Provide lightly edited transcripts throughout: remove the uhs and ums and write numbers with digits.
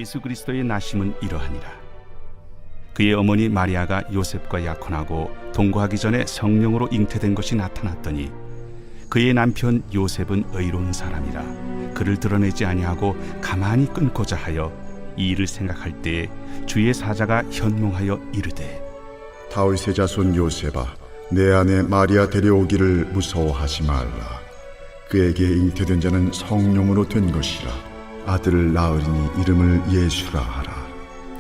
예수 그리스도의 나심은 이러하니라. 그의 어머니 마리아가 요셉과 약혼하고 동거하기 전에 성령으로 잉태된 것이 나타났더니 그의 남편 요셉은 의로운 사람이라 그를 드러내지 아니하고 가만히 끊고자 하여 이 일을 생각할 때에 주의 사자가 현몽하여 이르되 다윗의 자손 요셉아, 내 아내 마리아 데려오기를 무서워하지 말라. 그에게 잉태된 자는 성령으로 된 것이라. 아들을 낳으리니 이름을 예수라 하라.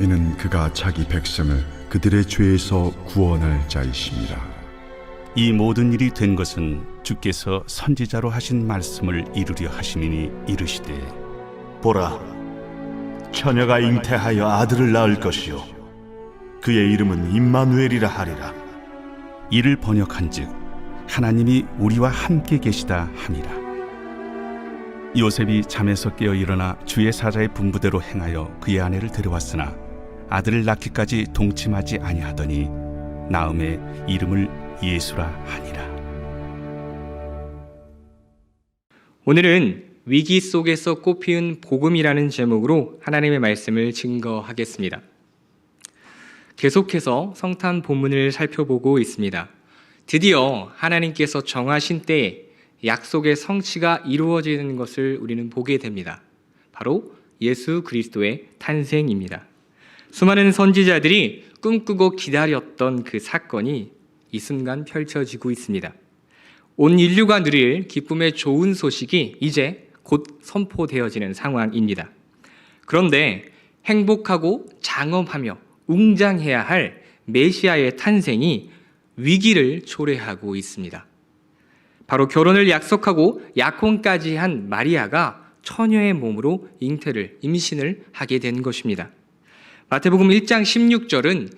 이는 그가 자기 백성을 그들의 죄에서 구원할 자이심이라. 이 모든 일이 된 것은 주께서 선지자로 하신 말씀을 이루려 하심이니 이르시되 보라, 처녀가 잉태하여 아들을 낳을 것이요 그의 이름은 임마누엘이라 하리라. 이를 번역한즉 하나님이 우리와 함께 계시다 함이라. 요셉이 잠에서 깨어 일어나 주의 사자의 분부대로 행하여 그의 아내를 데려왔으나 아들을 낳기까지 동침하지 아니하더니 나음에 이름을 예수라 하니라. 오늘은 위기 속에서 꽃피운 복음이라는 제목으로 하나님의 말씀을 증거하겠습니다. 계속해서 성탄 본문을 살펴보고 있습니다. 드디어 하나님께서 정하신 때에 약속의 성취가 이루어지는 것을 우리는 보게 됩니다. 바로 예수 그리스도의 탄생입니다. 수많은 선지자들이 꿈꾸고 기다렸던 그 사건이 이 순간 펼쳐지고 있습니다. 온 인류가 누릴 기쁨의 좋은 소식이 이제 곧 선포되어지는 상황입니다. 그런데 행복하고 장엄하며 웅장해야 할 메시아의 탄생이 위기를 초래하고 있습니다. 바로 결혼을 약속하고 약혼까지 한 마리아가 처녀의 몸으로 임신을 하게 된 것입니다. 마태복음 1장 16절은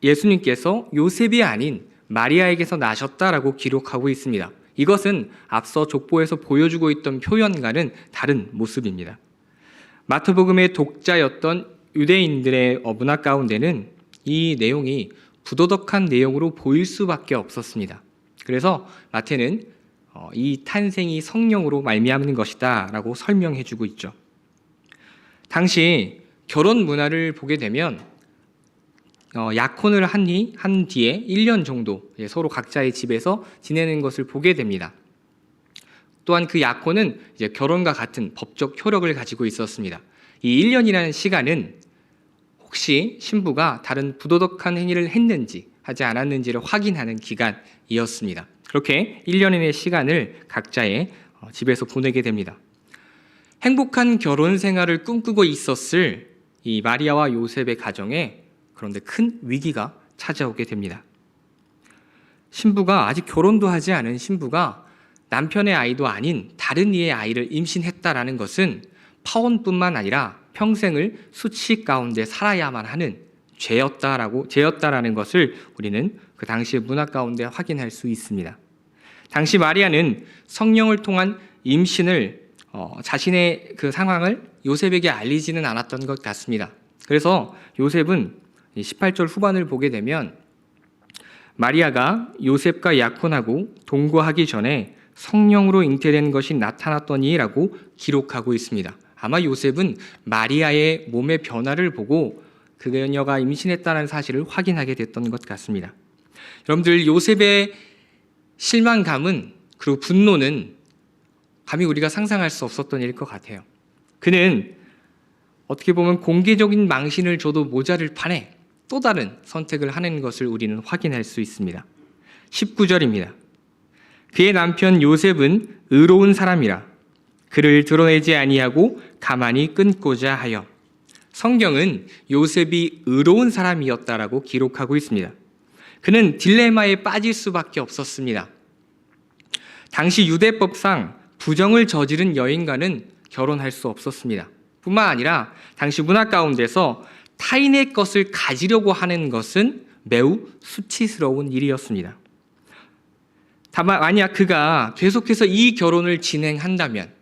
예수님께서 요셉이 아닌 마리아에게서 나셨다라고 기록하고 있습니다. 이것은 앞서 족보에서 보여주고 있던 표현과는 다른 모습입니다. 마태복음의 독자였던 유대인들의 문화 가운데는 이 내용이 부도덕한 내용으로 보일 수밖에 없었습니다. 그래서 마태는 이 탄생이 성령으로 말미암는 것이다 라고 설명해주고 있죠. 당시 결혼 문화를 보게 되면 약혼을 한 뒤에 1년 정도 서로 각자의 집에서 지내는 것을 보게 됩니다. 또한 그 약혼은 이제 결혼과 같은 법적 효력을 가지고 있었습니다. 이 1년이라는 시간은 혹시 신부가 다른 부도덕한 행위를 했는지 하지 않았는지를 확인하는 기간이었습니다. 그렇게 1년의 시간을 각자의 집에서 보내게 됩니다. 행복한 결혼 생활을 꿈꾸고 있었을 이 마리아와 요셉의 가정에 그런데 큰 위기가 찾아오게 됩니다. 신부가 아직 결혼도 하지 않은 신부가 남편의 아이도 아닌 다른 이의 아이를 임신했다라는 것은 파혼뿐만 아니라 평생을 수치 가운데 살아야만 하는 죄였다라는 것을 우리는 그 당시의 문화 가운데 확인할 수 있습니다. 당시 마리아는 성령을 통한 임신을 자신의 그 상황을 요셉에게 알리지는 않았던 것 같습니다. 그래서 요셉은 18절 후반을 보게 되면 마리아가 요셉과 약혼하고 동거하기 전에 성령으로 잉태된 것이 나타났더니 라고 기록하고 있습니다. 아마 요셉은 마리아의 몸의 변화를 보고 그녀가 임신했다는 사실을 확인하게 됐던 것 같습니다. 여러분들, 요셉의 실망감은 그리고 분노는 감히 우리가 상상할 수 없었던 일일 것 같아요. 그는 어떻게 보면 공개적인 망신을 줘도 모자를 판에 또 다른 선택을 하는 것을 우리는 확인할 수 있습니다. 19절입니다. 그의 남편 요셉은 의로운 사람이라 그를 드러내지 아니하고 가만히 끊고자 하여. 성경은 요셉이 의로운 사람이었다라고 기록하고 있습니다. 그는 딜레마에 빠질 수밖에 없었습니다. 당시 유대법상 부정을 저지른 여인과는 결혼할 수 없었습니다. 뿐만 아니라 당시 문화 가운데서 타인의 것을 가지려고 하는 것은 매우 수치스러운 일이었습니다. 다만 만약 그가 계속해서 이 결혼을 진행한다면,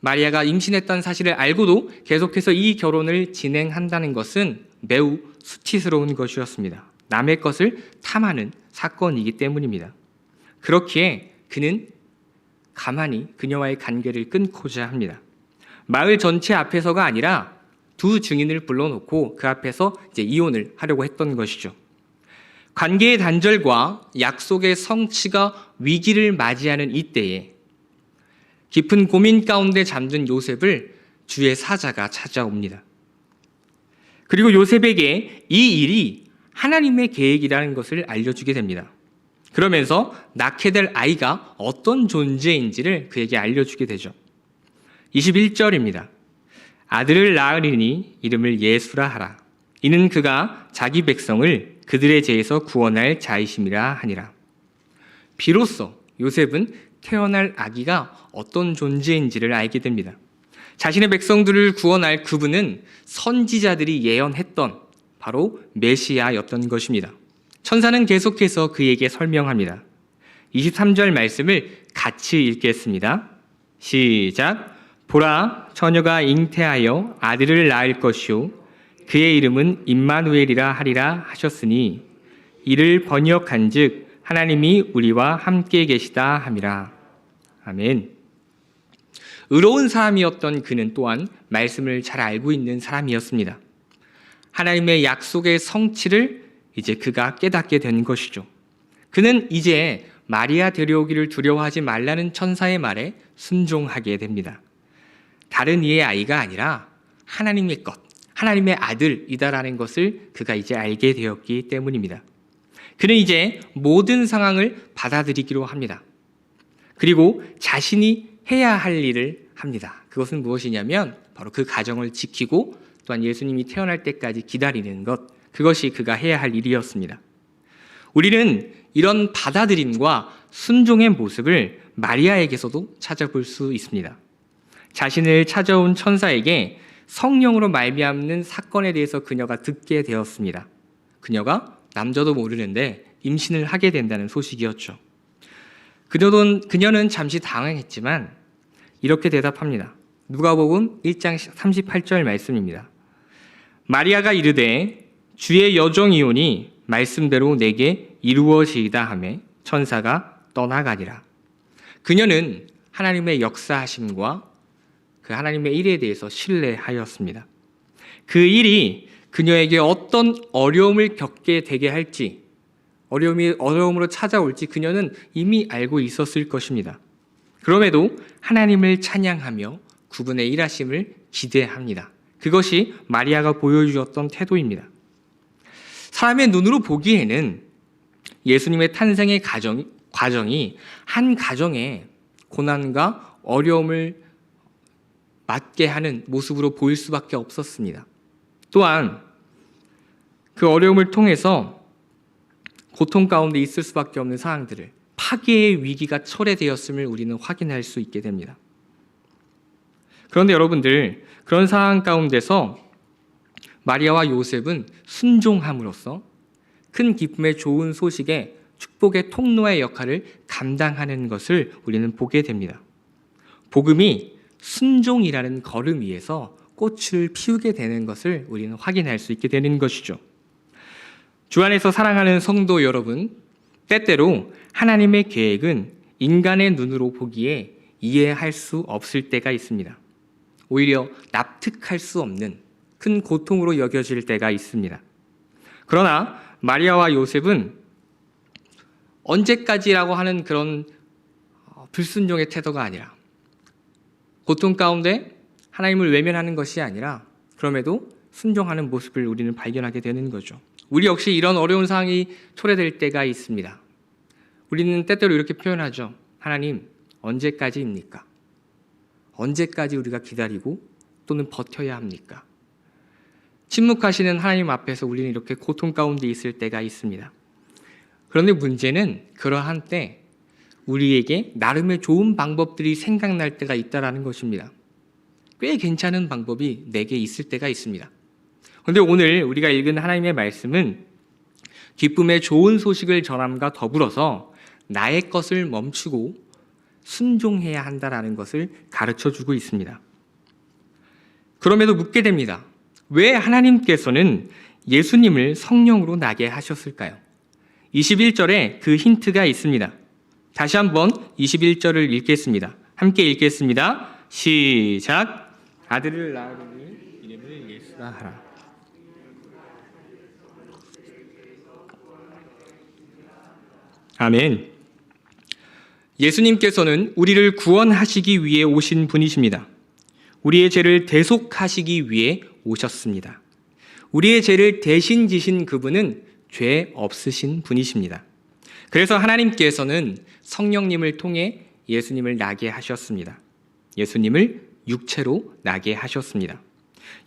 마리아가 임신했다는 사실을 알고도 계속해서 이 결혼을 진행한다는 것은 매우 수치스러운 것이었습니다. 남의 것을 탐하는 사건이기 때문입니다. 그렇기에 그는 가만히 그녀와의 관계를 끊고자 합니다. 마을 전체 앞에서가 아니라 두 증인을 불러놓고 그 앞에서 이제 이혼을 하려고 했던 것이죠. 관계의 단절과 약속의 성취가 위기를 맞이하는 이때에 깊은 고민 가운데 잠든 요셉을 주의 사자가 찾아옵니다. 그리고 요셉에게 이 일이 하나님의 계획이라는 것을 알려주게 됩니다. 그러면서 낳게 될 아이가 어떤 존재인지를 그에게 알려주게 되죠. 21절입니다. 아들을 낳으리니 이름을 예수라 하라. 이는 그가 자기 백성을 그들의 죄에서 구원할 자이심이라 하니라. 비로소 요셉은 태어날 아기가 어떤 존재인지를 알게 됩니다. 자신의 백성들을 구원할 그분은 선지자들이 예언했던 바로 메시아였던 것입니다. 천사는 계속해서 그에게 설명합니다. 23절 말씀을 같이 읽겠습니다. 시작. 보라, 처녀가 잉태하여 아들을 낳을 것이요 그의 이름은 임마누엘이라 하리라 하셨으니 이를 번역한즉 하나님이 우리와 함께 계시다 함이라. 아멘. 의로운 사람이었던 그는 또한 말씀을 잘 알고 있는 사람이었습니다. 하나님의 약속의 성취를 이제 그가 깨닫게 된 것이죠. 그는 이제 마리아 데려오기를 두려워하지 말라는 천사의 말에 순종하게 됩니다. 다른 이의 아이가 아니라 하나님의 것, 하나님의 아들이다라는 것을 그가 이제 알게 되었기 때문입니다. 그는 이제 모든 상황을 받아들이기로 합니다. 그리고 자신이 해야 할 일을 합니다. 그것은 무엇이냐면 바로 그 가정을 지키고 또한 예수님이 태어날 때까지 기다리는 것, 그것이 그가 해야 할 일이었습니다. 우리는 이런 받아들임과 순종의 모습을 마리아에게서도 찾아볼 수 있습니다. 자신을 찾아온 천사에게 성령으로 말미암는 사건에 대해서 그녀가 듣게 되었습니다. 그녀가 남자도 모르는데 임신을 하게 된다는 소식이었죠. 그녀는 잠시 당황했지만 이렇게 대답합니다. 누가복음 1장 38절 말씀입니다. 마리아가 이르되 주의 여종이오니 말씀대로 내게 이루어지이다 하매 천사가 떠나가니라. 그녀는 하나님의 역사하심과 그 하나님의 일에 대해서 신뢰하였습니다. 그 일이 그녀에게 어떤 어려움을 겪게 되게 할지, 어려움으로 찾아올지 그녀는 이미 알고 있었을 것입니다. 그럼에도 하나님을 찬양하며 그분의 일하심을 기대합니다. 그것이 마리아가 보여주었던 태도입니다. 사람의 눈으로 보기에는 예수님의 탄생의 과정이 한 가정의 고난과 어려움을 맞게 하는 모습으로 보일 수밖에 없었습니다. 또한 그 어려움을 통해서 고통 가운데 있을 수밖에 없는 상황들을 파괴의 위기가 철회되었음을 우리는 확인할 수 있게 됩니다. 그런데 여러분들, 그런 상황 가운데서 마리아와 요셉은 순종함으로써 큰 기쁨의 좋은 소식에 축복의 통로의 역할을 감당하는 것을 우리는 보게 됩니다. 복음이 순종이라는 걸음 위에서 꽃을 피우게 되는 것을 우리는 확인할 수 있게 되는 것이죠. 주 안에서 사랑하는 성도 여러분, 때때로 하나님의 계획은 인간의 눈으로 보기에 이해할 수 없을 때가 있습니다. 오히려 납득할 수 없는 큰 고통으로 여겨질 때가 있습니다. 그러나 마리아와 요셉은 언제까지라고 하는 그런 불순종의 태도가 아니라, 고통 가운데 하나님을 외면하는 것이 아니라 그럼에도 순종하는 모습을 우리는 발견하게 되는 거죠. 우리 역시 이런 어려운 상황이 초래될 때가 있습니다. 우리는 때때로 이렇게 표현하죠. 하나님, 언제까지입니까? 언제까지 우리가 기다리고 또는 버텨야 합니까? 침묵하시는 하나님 앞에서 우리는 이렇게 고통 가운데 있을 때가 있습니다. 그런데 문제는 그러한 때 우리에게 나름의 좋은 방법들이 생각날 때가 있다는 것입니다. 꽤 괜찮은 방법이 내게 있을 때가 있습니다. 그런데 오늘 우리가 읽은 하나님의 말씀은 기쁨의 좋은 소식을 전함과 더불어서 나의 것을 멈추고 순종해야 한다는 것을 가르쳐주고 있습니다. 그럼에도 묻게 됩니다. 왜 하나님께서는 예수님을 성령으로 나게 하셨을까요? 21절에 그 힌트가 있습니다. 다시 한번 21절을 읽겠습니다. 함께 읽겠습니다. 시작. 아들을 낳으니 이름을 예수라 하라. 아멘. 예수님께서는 우리를 구원하시기 위해 오신 분이십니다. 우리의 죄를 대속하시기 위해 오셨습니다. 우리의 죄를 대신 지신 그분은 죄 없으신 분이십니다. 그래서 하나님께서는 성령님을 통해 예수님을 나게 하셨습니다. 예수님을 육체로 나게 하셨습니다.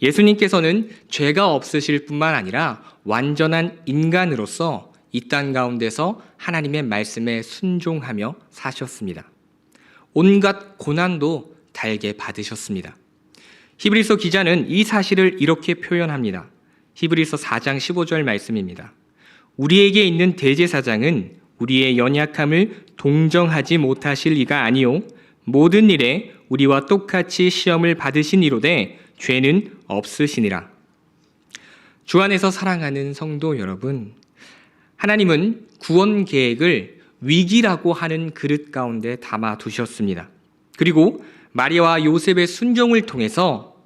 예수님께서는 죄가 없으실 뿐만 아니라 완전한 인간으로서 이 땅 가운데서 하나님의 말씀에 순종하며 사셨습니다. 온갖 고난도 달게 받으셨습니다. 히브리서 기자는 이 사실을 이렇게 표현합니다. 히브리서 4장 15절 말씀입니다. 우리에게 있는 대제사장은 우리의 연약함을 동정하지 못하실 이가 아니요 모든 일에 우리와 똑같이 시험을 받으신 이로되 죄는 없으시니라. 주 안에서 사랑하는 성도 여러분, 하나님은 구원 계획을 위기라고 하는 그릇 가운데 담아 두셨습니다. 그리고 마리아와 요셉의 순종을 통해서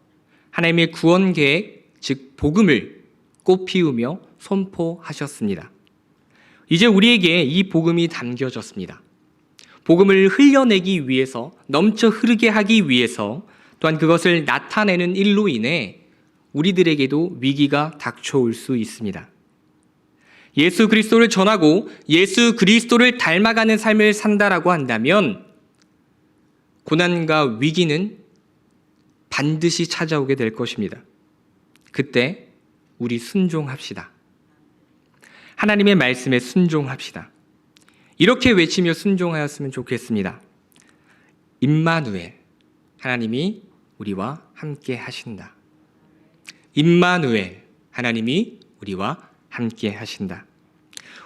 하나님의 구원 계획, 즉 복음을 꽃피우며 선포하셨습니다. 이제 우리에게 이 복음이 담겨졌습니다. 복음을 흘려내기 위해서, 넘쳐 흐르게 하기 위해서, 또한 그것을 나타내는 일로 인해 우리들에게도 위기가 닥쳐올 수 있습니다. 예수 그리스도를 전하고 예수 그리스도를 닮아가는 삶을 산다라고 한다면 고난과 위기는 반드시 찾아오게 될 것입니다. 그때 우리 순종합시다. 하나님의 말씀에 순종합시다. 이렇게 외치며 순종하였으면 좋겠습니다. 임마누엘, 하나님이 우리와 함께 하신다. 임마누엘, 하나님이 우리와 함께 하신다.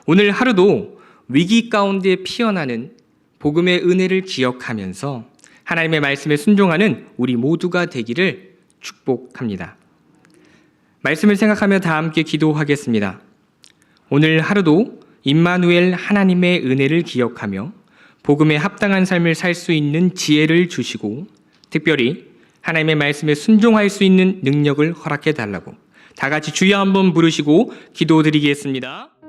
오늘 하루도 위기 가운데 피어나는 복음의 은혜를 기억하면서 하나님의 말씀에 순종하는 우리 모두가 되기를 축복합니다. 말씀을 생각하며 다 함께 기도하겠습니다. 오늘 하루도 임마누엘 하나님의 은혜를 기억하며 복음에 합당한 삶을 살 수 있는 지혜를 주시고 특별히 하나님의 말씀에 순종할 수 있는 능력을 허락해 달라고 다 같이 주여 한번 부르시고 기도드리겠습니다.